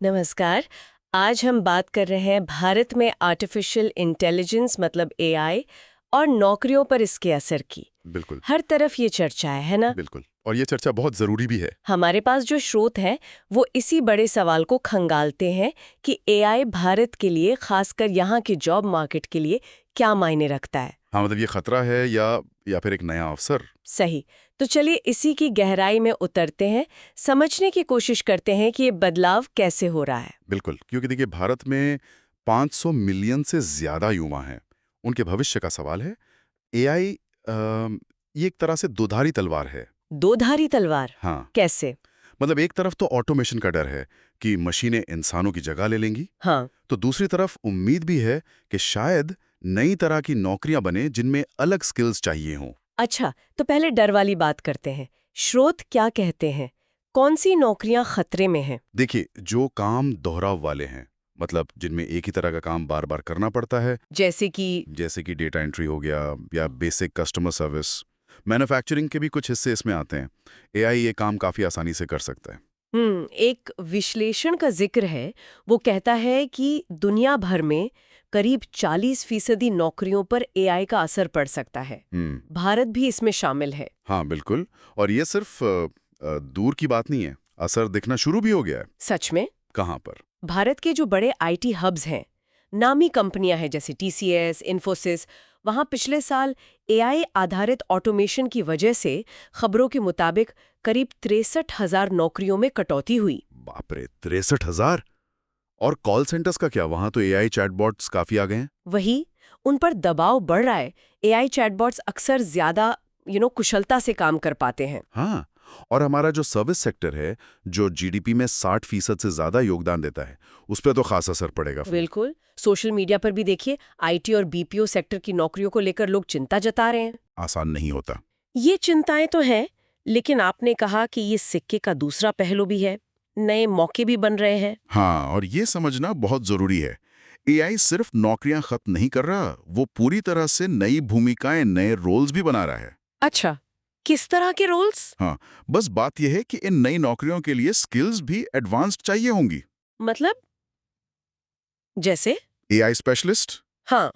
नमस्कार। आज हम बात कर रहे हैं भारत में आर्टिफिशियल इंटेलिजेंस मतलब एआई और नौकरियों पर इसके असर की। बिल्कुल। हर तरफ ये चर्चा है ना? बिल्कुल, और ये चर्चा बहुत ज़रूरी भी है। हमारे पास जो स्रोत हैं वो इसी बड़े सवाल को खंगालते हैं कि एआई भारत के लिए, खासकर यहाँ के जॉब मार्केट के लिए क्या मायने रखता है। हाँ, मतलब ये खतरा है या फिर एक नया अवसर? सही। तो चलिए इसी की गहराई में उतरते हैं, समझने की कोशिश करते हैं कि ये बदलाव कैसे हो रहा है। बिल्कुल, क्योंकि देखिए भारत में 500 मिलियन से ज़्यादा युवा हैं। उनके भविष्य का सवाल है। एआई ये एक तरह से दोधारी तलवार है। दो-धारी तलवार? हाँ, कैसे? मतलब एक तरफ तो ऑटोमेशन का डर है कि मशीनें इंसानों की जगह ले लेंगी, हाँ। तो दूसरी तरफ उम्मीद भी है कि शायद नई तरह की नौकरियां बने जिनमें अलग स्किल्स चाहिए हों। अच्छा, तो पहले डर वाली बात करते हैं। स्रोत क्या कहते हैं? कौन सी नौकरियां खतरे में हैं? देखिए, जो काम दोहराव वाले हैं, मतलब जिनमें एक ही तरह का काम बार-बार करना पड़ता है, जैसे कि जैसे कि डेटा एंट्री हो गया या बेसिक कस्टमर सर्विस, मैन्युफैक्चरिंग के भी कुछ हिस्से इसमें आते हैं। एआई ये काम काफ़ी आसानी से कर सकता है। एक विश्लेषण का जिक्र है। वो कहता है कि दुनिया भर में करीब 40% नौकरियों पर एआई का असर पड़ सकता है। हुँ, भारत भी इसमें शामिल है। हाँ, बिल्कुल। और ये सिर्फ दूर की बात नहीं है, असर दिखना शुरू भी हो गया है। सच में? कहाँ पर? भारत के जो बड़े आईटी हब्स हैं, नामी कंपनियां हैं जैसे टीसीएस, इन्फोसिस, वहां पिछले साल एआई आधारित ऑटोमेशन की वजह से खबरों के मुताबिक करीब 63,000 नौकरियों में कटौती हुई। बाप रे! 63,000! और कॉल सेंटर्स का क्या? वहाँ तो एआई चैटबॉट्स काफ़ी आ गए हैं। वही, उन पर दबाव बढ़ रहा है। एआई चैटबॉट्स अक्सर ज्यादा कुशलता से काम कर पाते हैं। हाँ, और हमारा जो सर्विस सेक्टर है, जो जीडीपी में 60% से ज़्यादा योगदान देता है, उस पे तो खास असर पड़ेगा फिर। बिल्कुल। सोशल मीडिया पर भी देखिए, आईटी और बीपीओ सेक्टर की नौकरियों को लेकर लोग चिंता जता रहे हैं। आसान नहीं होता। ये चिंताएं तो हैं, लेकिन आपने कहा कि ये सिक्के का दूसरा पहलू भी है। नए मौके भी बन रहे हैं। हाँ, और ये समझना बहुत ज़रूरी है। एआई सिर्फ नौकरियां खत्म नहीं कर रहा, वो पूरी तरह से नई भूमिकाएं, नए रोल्स भी बना रहा है। अच्छा, किस तरह के रोल्स? हाँ, बस बात यह है कि इन नई नौकरियों के लिए स्किल्स भी एडवांस्ड चाहिए होंगी। मतलब? जैसे? एआई स्पेशलिस्ट, हाँ।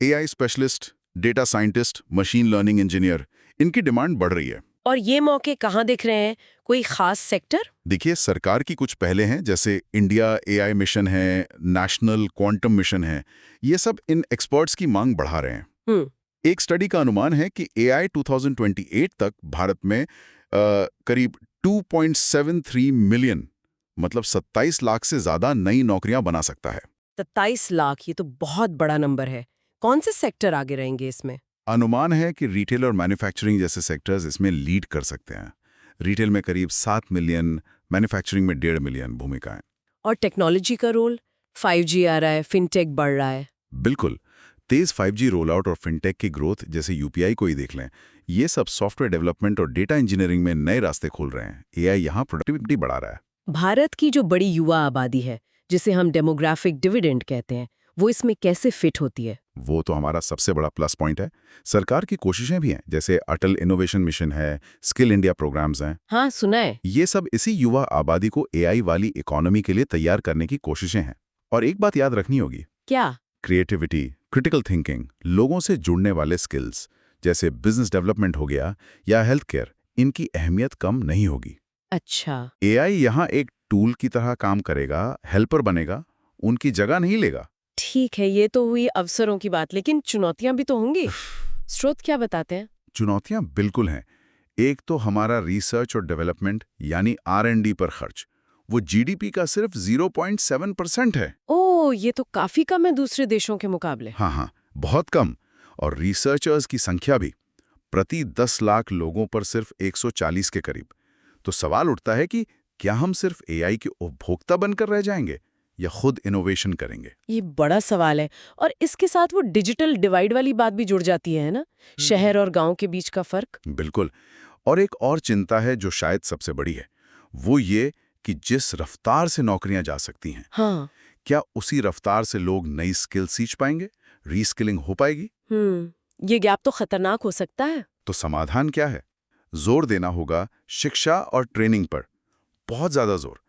AI specialist, data scientist, machine learning engineer, इनकी डिमांड बढ़ रही है। और ये मौके कहाँ दिख रहे हैं? कोई खास सेक्टर? देखिए, सरकार की कुछ पहले हैं, जैसे इंडिया एआई मिशन है, नेशनल क्वांटम मिशन है। ये सब इन एक्सपर्ट्स की मांग बढ़ा रहे हैं। हम्म। एक स्टडी का अनुमान है कि एआई 2028 तक भारत में करीब 2.73 मिलियन, मतलब 27 लाख से ज्यादा नई नौकरियां बना सकता है। 27 लाख, ये तो बहुत बड़ा नंबर है। कौन से सेक्टर आगे रहेंगे इसमें? अनुमान है कि रिटेल और मैन्युफैक्चरिंग जैसे सेक्टर्स इसमें लीड कर सकते हैं। रिटेल में करीब 7 मिलियन, मैन्युफैक्चरिंग में 1.5 मिलियन भूमिकाएं। और टेक्नोलॉजी का रोल? 5G आ रहा है, फिनटेक बढ़ रहा है। बिल्कुल। तेज 5G रोल आउट और फिनटेक की ग्रोथ, जैसे यूपीआई को ही देख लें, ये सब सॉफ्टवेयर डेवलपमेंट और डेटा इंजीनियरिंग में नए रास्ते खोल रहे हैं। एआई यहाँ प्रोडक्टिविटी बढ़ा रहा है। भारत की जो बड़ी युवा आबादी है, जिसे हम डेमोग्राफिक डिविडेंड कहते हैं, वो इसमें कैसे फिट होती है? वो तो हमारा सबसे बड़ा प्लस पॉइंट है। सरकार की कोशिशें भी हैं, जैसे अटल इनोवेशन मिशन है, स्किल इंडिया प्रोग्राम्स हैं। हाँ, सुना है। ये सब इसी युवा आबादी को एआई वाली इकोनॉमी के लिए तैयार करने की कोशिशें हैं। और एक बात याद रखनी होगी, क्या? क्रिएटिविटी, क्रिटिकल थिंकिंग, लोगों से जुड़ने वाले स्किल्स, जैसे बिजनेस डेवलपमेंट हो गया या हेल्थ केयर, इनकी अहमियत कम नहीं होगी। अच्छा। एआई यहाँ एक टूल की तरह काम करेगा, हेल्पर बनेगा, उनकी जगह नहीं लेगा। ठीक है, ये तो हुई अवसरों की बात, लेकिन चुनौतियां भी तो होंगी। स्रोत क्या बताते हैं? चुनौतियां बिल्कुल हैं। एक तो हमारा रिसर्च और डेवलपमेंट यानी आर&डी पर खर्च, वो जीडीपी का सिर्फ 0.7% है। ओह, ये तो काफी कम है दूसरे देशों के मुकाबले। हाँ हाँ, बहुत कम। और रिसर्चर्स की संख्या भी प्रति 10 लाख लोगों पर सिर्फ 140 के करीब। तो सवाल उठता है कि क्या हम सिर्फ एआई के उपभोक्ता बनकर रह जाएंगे या खुद इनोवेशन करेंगे? ये बड़ा सवाल है। और इसके साथ वो डिजिटल डिवाइड वाली बात भी जुड़ जाती है ना? शहर और गांव के बीच का फर्क। बिल्कुल। और एक और चिंता है जो शायद सबसे बड़ी है, वो ये कि जिस रफ्तार से नौकरियां जा सकती हैं, हाँ। क्या उसी रफ्तार से लोग नई स्किल सीख पाएंगे? रीस्किलिंग हो पाएगी? ये गैप तो खतरनाक हो सकता है। तो समाधान क्या है? जोर देना होगा शिक्षा और ट्रेनिंग पर, बहुत ज्यादा जोर।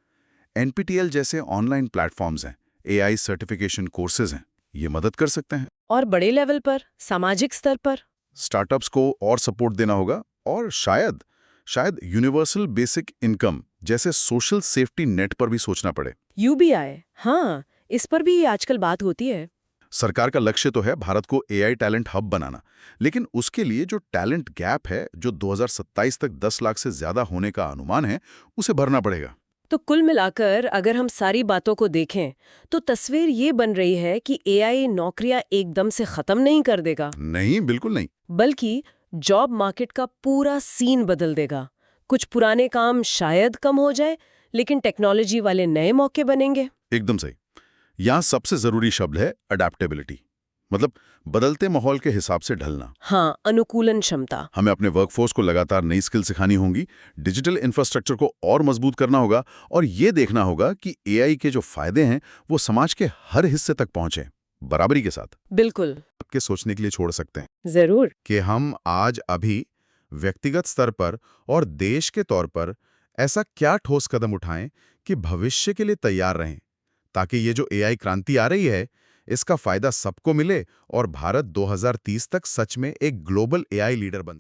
NPTEL जैसे ऑनलाइन प्लेटफॉर्म्स हैं, AI सर्टिफिकेशन कोर्सेज हैं, ये मदद कर सकते हैं। और बड़े लेवल पर, सामाजिक स्तर पर? स्टार्टअप्स को और सपोर्ट देना होगा और शायद यूनिवर्सल बेसिक इनकम जैसे सोशल सेफ्टी नेट पर भी सोचना पड़े। UBI, हाँ, इस पर भी आजकल बात होती है। सरकार का लक्ष्य तो है भारत को AI टैलेंट हब बनाना, लेकिन उसके लिए जो टैलेंट गैप है, जो 2027 तक 10 लाख से ज्यादा होने का अनुमान है, उसे भरना पड़ेगा। तो कुल मिलाकर अगर हम सारी बातों को देखें तो तस्वीर ये बन रही है कि AI नौकरियां एकदम से खत्म नहीं कर देगा, नहीं, बिल्कुल नहीं। बल्कि जॉब मार्केट का पूरा सीन बदल देगा। कुछ पुराने काम शायद कम हो जाए, लेकिन टेक्नोलॉजी वाले नए मौके बनेंगे। एकदम सही। यहाँ सबसे जरूरी शब्द है अडेप्टेबिलिटी, मतलब बदलते माहौल के हिसाब से ढलना। हाँ, अनुकूलन क्षमता। हमें अपने वर्कफोर्स को लगातार नई स्किल सिखानी होंगी, डिजिटल इंफ्रास्ट्रक्चर को और मजबूत करना होगा और ये देखना होगा कि AI के जो फायदे हैं वो समाज के हर हिस्से तक पहुंचे, बराबरी के साथ। बिल्कुल। आपके सोचने के लिए छोड़ सकते हैं जरूर। कि हम आज अभी व्यक्तिगत स्तर पर और देश के तौर पर ऐसा क्या ठोस कदम उठाएं कि भविष्य के लिए तैयार रहें, ताकि ये जो AI क्रांति आ रही है इसका फायदा सबको मिले और भारत 2030 तक सच में एक ग्लोबल AI लीडर बन सके।